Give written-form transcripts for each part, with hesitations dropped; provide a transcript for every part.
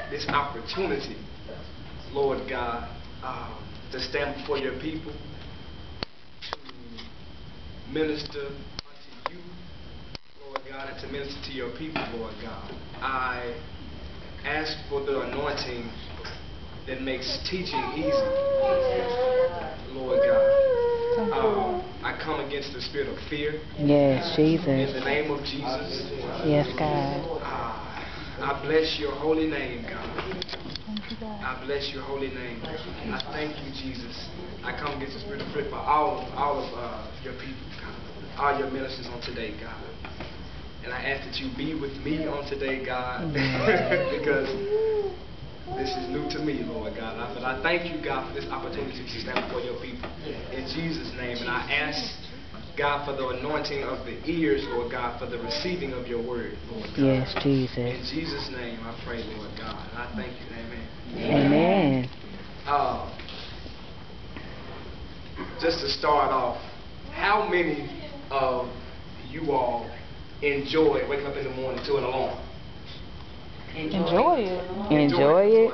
this opportunity, Lord God, to stand before your people, to minister unto you, Lord God, and to minister to your people, Lord God. I ask for the anointing that makes teaching easy, Lord God. I come against the spirit of fear. Yes, Jesus. In the name of Jesus. Yes, God. I bless your holy name, God. I bless your holy name. I thank you, Jesus. I come against the spirit of fear for all of your people, God. All your ministers on today, God. And I ask that you be with me on today, God, because this is new to me, Lord God. But I thank you, God, for this opportunity to stand before your people. In Jesus' name. And I ask, God, for the anointing of the ears, Lord God, for the receiving of your word, Lord God. Yes, Jesus. In Jesus' name I pray, Lord God. And I thank you. Amen. Amen. Just to start off, how many of you all enjoy waking up in the morning to an alarm? Enjoy it. Enjoy it.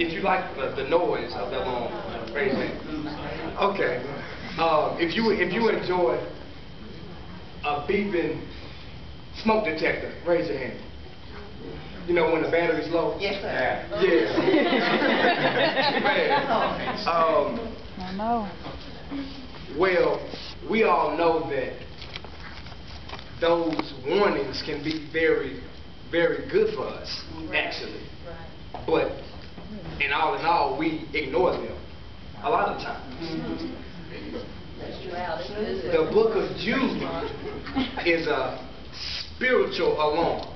If you like the noise of the alarm, praise me. Okay. If you enjoy a beeping smoke detector, raise your hand. You know when the battery's low? Yes, sir. Yeah. I know. Well, we all know that those warnings can be very, very good for us, actually. But in all, we ignore them a lot of times. The book of Jude is a spiritual alarm.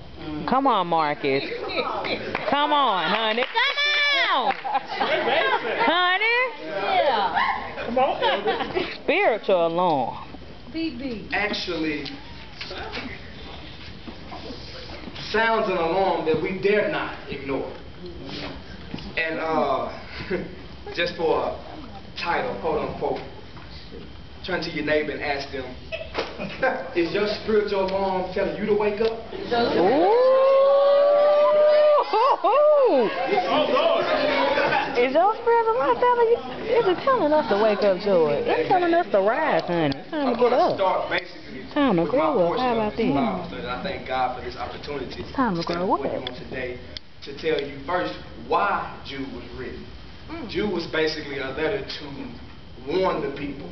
Come on, Marcus. Come on, honey. Come on. Honey. Yeah. Come on. Spiritual alarm. Actually, sounds an alarm that we dare not ignore. And just for a title, quote unquote, turn to your neighbor and ask them, is your spiritual alarm telling you to wake up? Ooh. Is your spiritual alarm telling you? Is it telling us to wake up, Joy? It's telling us to rise, honey. It's time to get up. Start basically Time to grow up. How about this? that? And I thank God for this opportunity. It's time to grow up. Today to tell you first why Jude was written. Jude was basically a letter to warn the people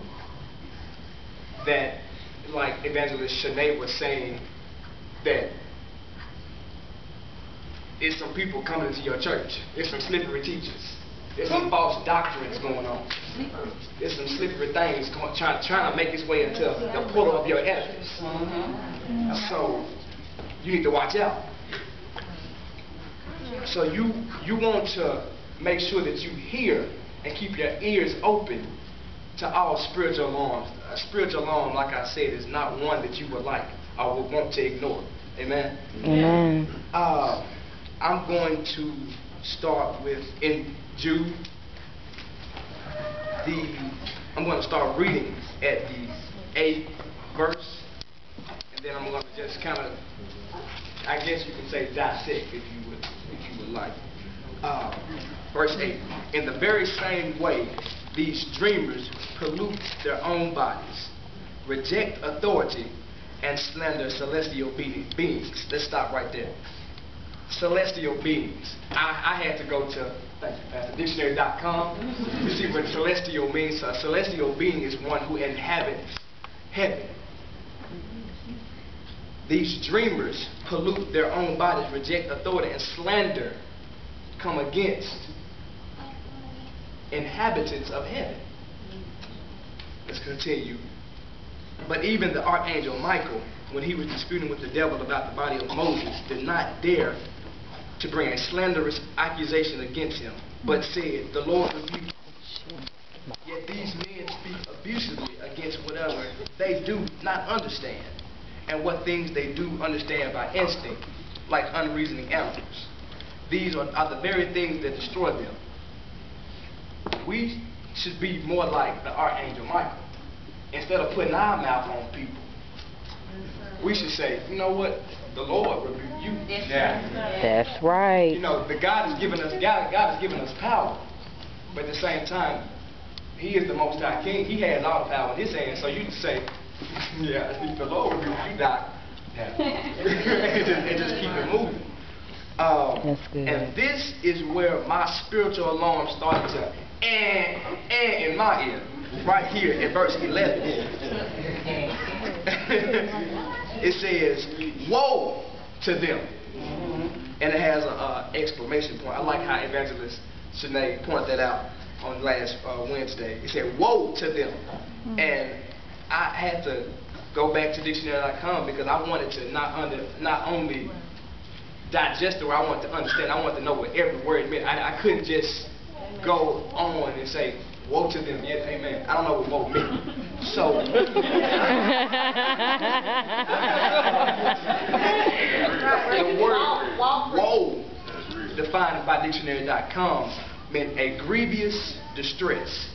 that, like Evangelist Shanae was saying, that it's some people coming into your church. It's some slippery teachers. There's some false doctrines going on. There's some slippery things trying to make its way into the portal of your edifice. So you need to watch out. So you want to make sure that you hear and keep your ears open to all spiritual alarms. A spiritual alarm, like I said, is not one that you would like or would want to ignore. Amen? Amen. I'm going to start with, in Jude, I'm going to start reading at the 8th verse, and then I'm going to just kind of, I guess you can say dissect if you would like. Verse 8, in the very same way, these dreamers pollute their own bodies, reject authority, and slander celestial beings. Let's stop right there. Celestial beings. I had to go to dictionary.com to see what celestial means. A celestial being is one who inhabits heaven. These dreamers pollute their own bodies, reject authority, and slander come against inhabitants of heaven. Let's continue. But even the archangel Michael, when he was disputing with the devil about the body of Moses, did not dare to bring a slanderous accusation against him, but said, the Lord rebuke you. Yet these men speak abusively against whatever they do not understand, and what things they do understand by instinct, like unreasoning animals. These are the very things that destroy them. We should be more like the archangel Michael. Instead of putting our mouth on people, we should say, you know what? The Lord rebuke you. Yeah. That's right. You know, God has given us power, but at the same time, He is the Most High King. He has all the power in His hands. So you can say, yeah, the Lord will you die. Yeah. and just keep it moving. That's good. And this is where my spiritual alarm started to in my ear, right here in verse 11. It says, "Woe to them," and it has an exclamation point. I like how Evangelist Shanae pointed that out on last Wednesday. It said, "Woe to them," and I had to go back to dictionary.com because I wanted to not only digest the word, I wanted to understand. I wanted to know what every word meant. I couldn't just go on and say, "Woe to them." Yeah, amen. I don't know what woe meant. So the word woe, defined by dictionary.com, meant a grievous distress,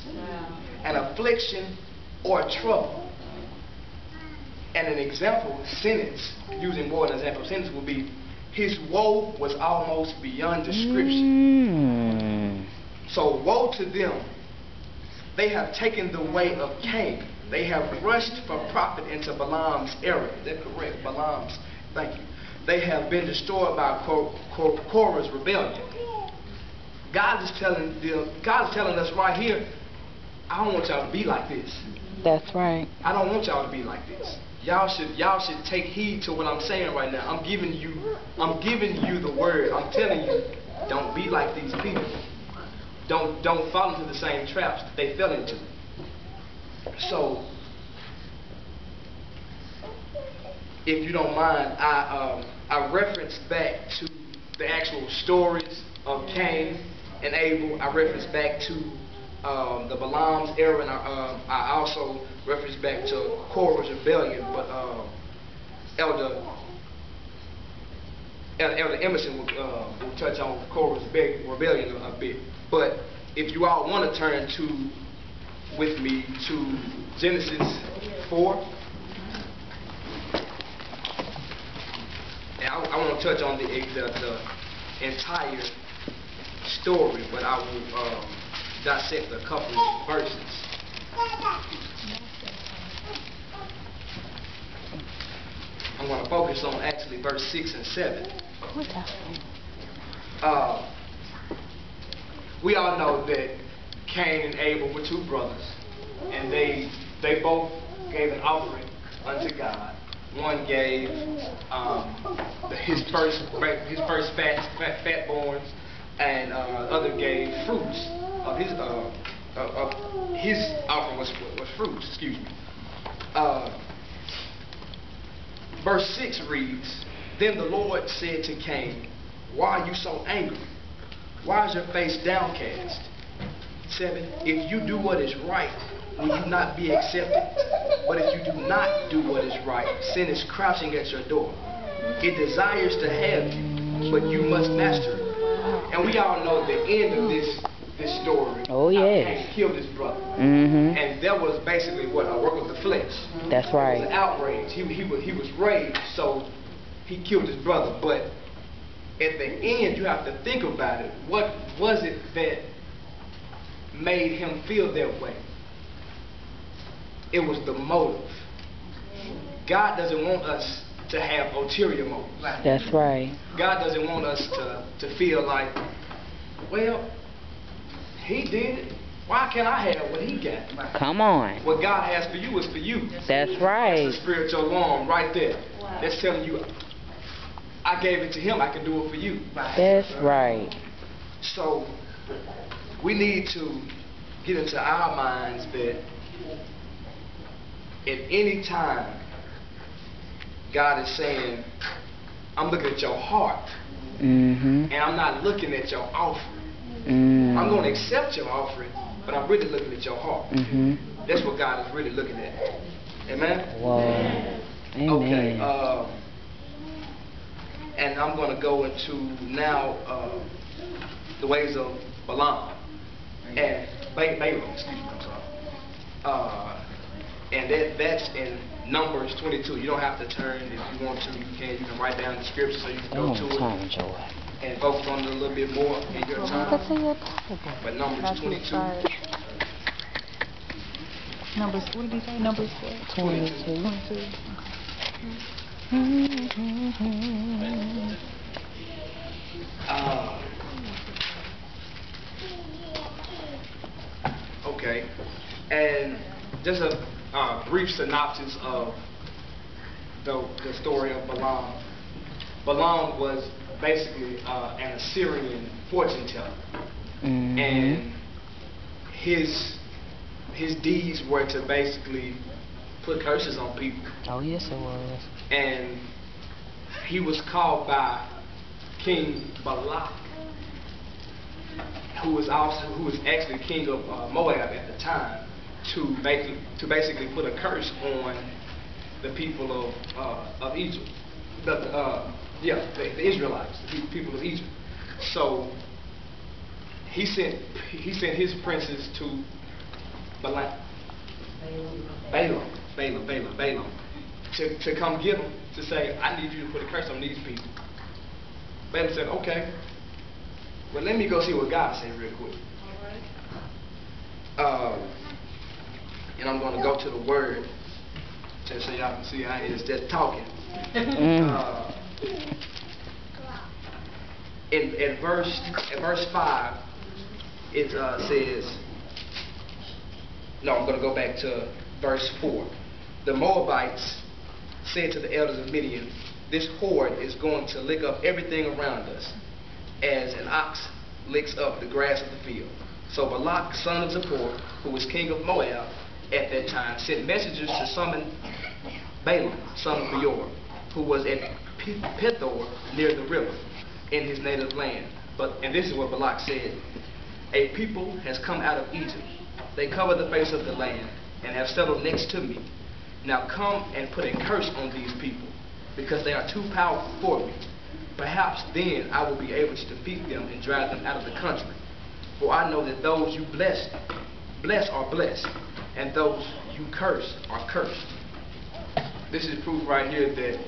an affliction, or trouble. And an example sentence, using woe as an example sentence, would be, "His woe was almost beyond description." So woe to them. They have taken the way of Cain. They have rushed for profit into Balaam's error. Is that correct? Balaam's. Thank you. They have been destroyed by Korah's rebellion. God is telling us right here, I don't want y'all to be like this. That's right. I don't want y'all to be like this. Y'all should take heed to what I'm saying right now. I'm giving you the word. I'm telling you, don't be like these people. Don't fall into the same traps that they fell into. So, if you don't mind, I reference back to the actual stories of Cain and Abel. I reference back to the Balaam's error, and I also reference back to Korah's rebellion. But Elder Emerson will touch on Korah's rebellion a bit. But if you all want to turn with me to Genesis 4, and I want to touch on the entire story, but I will dissect a couple of verses. I'm going to focus on actually verse 6 and 7. We all know that Cain and Abel were two brothers, and they both gave an offering unto God. One gave his first fatborns, and other gave fruits of his offering was fruits. Excuse me. Verse 6 reads, "Then the Lord said to Cain, why are you so angry? Why is your face downcast?" 7. "If you do what is right, will you not be accepted? But if you do not do what is right, sin is crouching at your door. It desires to have you, but you must master it." And we all know the end of this story. Oh, yes. Cain killed his brother. And that was basically what? A work of the flesh. That's right. It was an outrage. He was raged, so he killed his brother. But at the end, you have to think about it. What was it that made him feel that way? It was the motive. God doesn't want us to have ulterior motives. That's right. God doesn't want us to feel like, well, he did it. Why can't I have what he got? Come on. What God has for you is for you. That's right. That's a spiritual alarm right there. That's telling you, I gave it to him, I can do it for you. That's right. So, we need to get into our minds that at any time, God is saying, I'm looking at your heart, and I'm not looking at your offering. I'm going to accept your offering, but I'm really looking at your heart. That's what God is really looking at. Amen? Wow. Amen. Okay. And I'm going to go into now the ways of Balaam and Balaam, excuse me, I'm sorry. And that's in Numbers 22. You don't have to turn. If you want to, you can. You can write down the scripture so you can go to it and focus on it a little bit more in your time. But Numbers 22. Numbers, what did he say? Numbers 22. Okay, and just a brief synopsis of the story of Balaam. Balaam was basically an Assyrian fortune teller, and his deeds were to basically put curses on people. Oh yes, it was. And he was called by King Balak, who was actually king of Moab at the time, to basically put a curse on the people of Egypt, the Israelites, the people of Egypt. So he sent his princes to Balaam to come get him, to say, I need you to put a curse on these people. Balaam said, okay. Well, let me go see what God said real quick. And I'm going to go to the Word, just so y'all can see how it is just talking. In verse 5, it says, no, I'm going to go back to verse 4. The Moabites said to the elders of Midian, this horde is going to lick up everything around us, as an ox licks up the grass of the field. So Balak, son of Zippor, who was king of Moab at that time, sent messengers to summon Balaam, son of Beor, who was at Pethor near the river in his native land. And this is what Balak said: a people has come out of Egypt. They cover the face of the land and have settled next to me. Now come and put a curse on these people, because they are too powerful for me. Perhaps then I will be able to defeat them and drive them out of the country. For I know that those you bless are blessed, and those you curse are cursed. This is proof right here that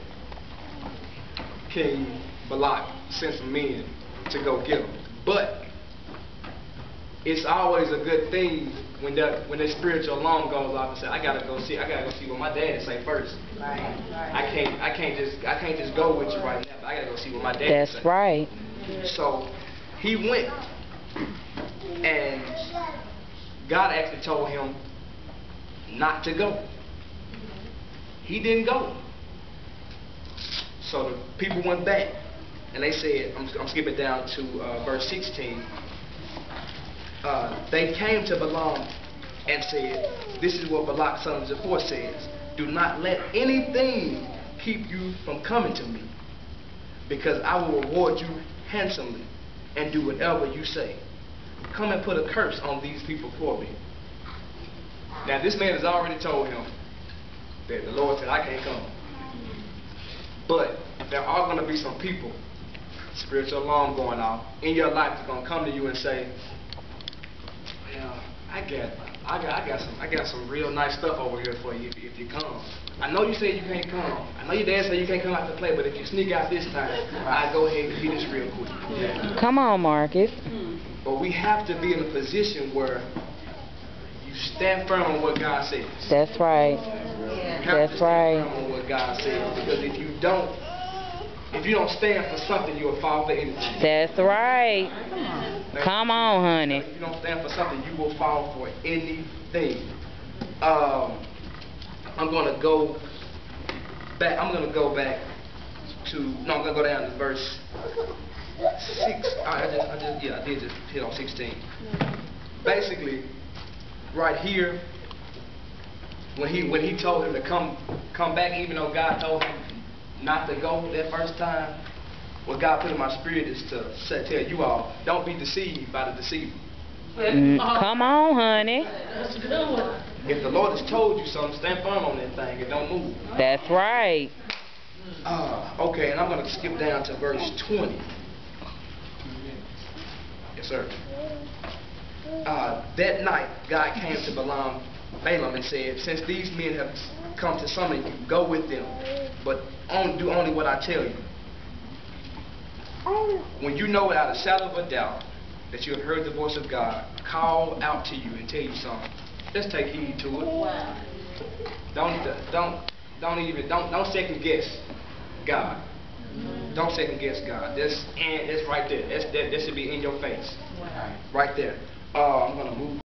King Balak sent some men to go get them. But it's always a good thing when that spiritual alarm goes off and say, I gotta go see what my daddy say first. Right. I can't just go with you right now. But I gotta go see what my daddy say. That's right. So he went, and God actually told him not to go. He didn't go. So the people went back, and they said, I'm skipping down to verse 16. They came to Balaam and said, this is what Balak, son of Zippor, says: do not let anything keep you from coming to me, because I will reward you handsomely and do whatever you say. Come and put a curse on these people for me. Now this man has already told him that the Lord said, I can't come. But there are going to be some people, spiritual alarm going off in your life, that's going to come to you and say, well, I got some real nice stuff over here for you if you come. I know you say you can't come. I know your dad said you can't come out to play, but if you sneak out this time, I'll go ahead and do this real quick. Come on, Marcus. But we have to be in a position where you stand firm on what God says. That's right. That's right. Stand firm on what God says, because if you don't stand for something, you'll fall for anything. That's right. Come on, honey. If you don't stand for something, you will fall for anything. I'm going to go back. I'm going to go down to verse 6. I did just hit on 16. Basically, right here, when he told him to come back, even though God told him not to go that first time, what God put in my spirit is to tell you all, don't be deceived by the deceiver. Come on, honey. If the Lord has told you something, stand firm on that thing and don't move. That's right. Okay, and I'm going to skip down to verse 20. Yes, sir. That night, God came to Balaam Balaam and said, since these men have come to summon you, go with them, but do only what I tell you. When you know without a shadow of a doubt that you have heard the voice of God call out to you and tell you something, just take heed to it. Don't second guess God. Don't second guess God. That's right there. That should be in your face. Right there. I'm gonna move.